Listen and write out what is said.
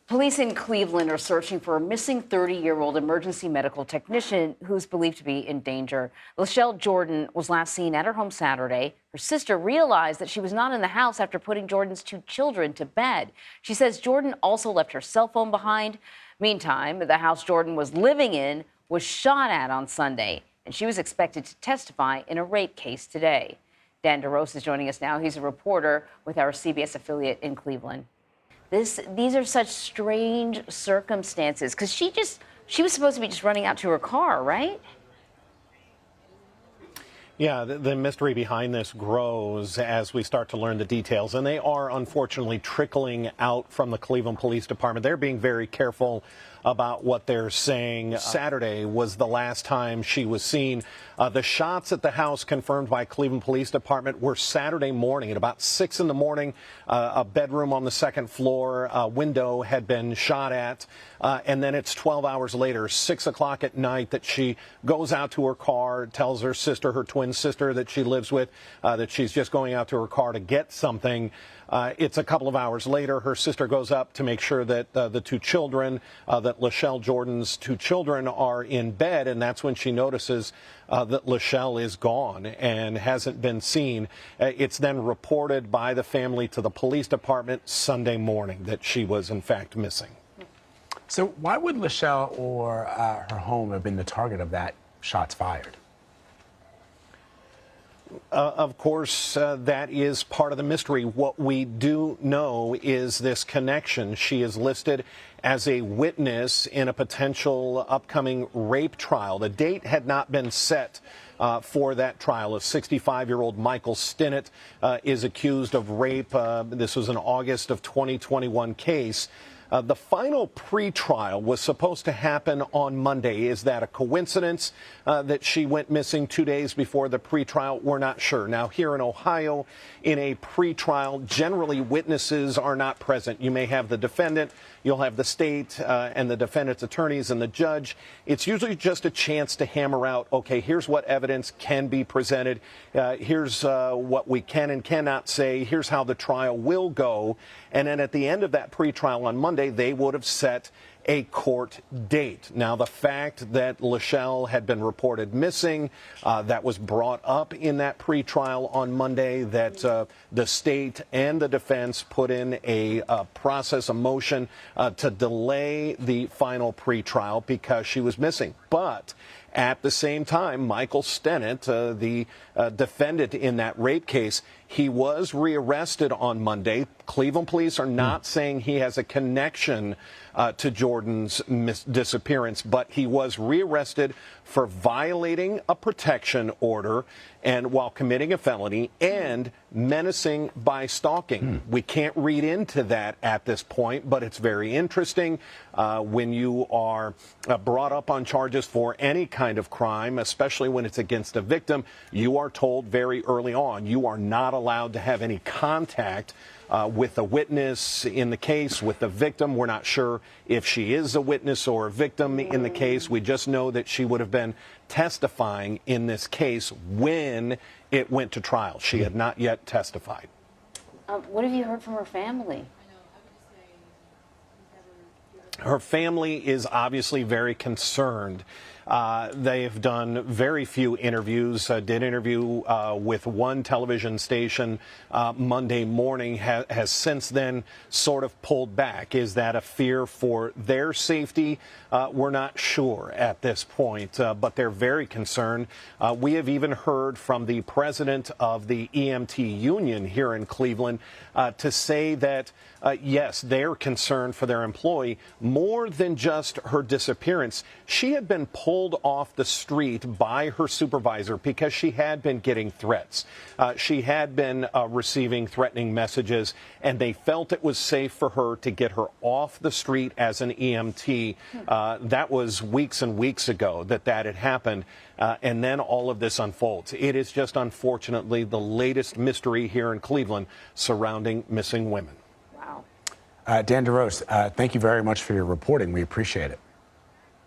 Police in Cleveland are searching for a missing 30-year-old emergency medical technician who's believed to be in danger. Lachelle Jordan was last seen at her home Saturday. Her sister realized that she was not in the house after putting Jordan's 2 children to bed. She says Jordan also left her cell phone behind. Meantime, the house Jordan was living in was shot at on Sunday, and she was expected to testify in a rape case today. Dan DeRose is joining us now. He's a reporter with our CBS affiliate in Cleveland. These are such strange circumstances, because she was supposed to be just running out to her car, right? Yeah, the mystery behind this grows as we start to learn the details, and they are unfortunately trickling out from the Cleveland Police Department. They're being very careful about what they're saying. Saturday was the last time she was seen. The shots at the house confirmed by Cleveland Police Department were Saturday morning at about 6 in the morning. A bedroom on the second floor window had been shot at. And then it's 12 hours later, 6 o'clock at night, that she goes out to her car, tells her sister, her twin sister that she lives with, that she's just going out to her car to get something. It's a couple of hours later. Her sister goes up to make sure that the 2 children, that Lachelle Jordan's 2 children, are in bed, and that's when she notices that Lachelle is gone and hasn't been seen. It's then reported by the family to the police department Sunday morning that she was, in fact, missing. So why would Lachelle or her home have been the target of that shots fired? Of course, that is part of the mystery. What we do know is this connection. She is listed as a witness in a potential upcoming rape trial. The date had not been set for that trial. A 65-year-old Michael Stinnett is accused of rape. This was an August of 2021 case. The final pretrial was supposed to happen on Monday. Is that a coincidence that she went missing 2 days before the pretrial? We're not sure. Now, here in Ohio, in a pretrial, generally witnesses are not present. You may have the defendant, you'll have the state and the defendant's attorneys and the judge. It's usually just a chance to hammer out, okay, here's what evidence can be presented. Here's what we can and cannot say. Here's how the trial will go. And then at the end of that pretrial on Monday, they would have set a court date. Now, the fact that Lachelle had been reported missing, that was brought up in that pretrial on Monday, that the state and the defense put in a process, a motion to delay the final pretrial because she was missing. But at the same time, Michael Stinnett, the defendant in that rape case, he was rearrested on Monday. Cleveland police are not saying he has a connection to Jordan's disappearance, but he was rearrested for violating a protection order and while committing a felony and menacing by stalking. We can't read into that at this point, but it's very interesting when you are brought up on charges for any kind of crime, especially when it's against a victim. You are told very early on you are not allowed to have any contact with a witness in the case, with the victim. We're not sure if she is a witness or a victim in the case. We just know that she would have been testifying in this case when it went to trial. She had not yet testified. What have you heard from her family? Her family is obviously very concerned. They've done very few interviews, did interview with one television station Monday morning, has since then sort of pulled back. Is that a fear for their safety? We're not sure at this point, but they're very concerned. We have even heard from the president of the EMT union here in Cleveland to say that, yes, they're concerned for their employee more than just her disappearance. She had been pulled off the street by her supervisor because she had been getting threats. She had been receiving threatening messages, and they felt it was safe for her to get her off the street as an EMT. That was weeks and weeks ago that had happened, and then all of this unfolds. It is just, unfortunately, the latest mystery here in Cleveland surrounding missing women. Wow. Dan DeRose, thank you very much for your reporting. We appreciate it.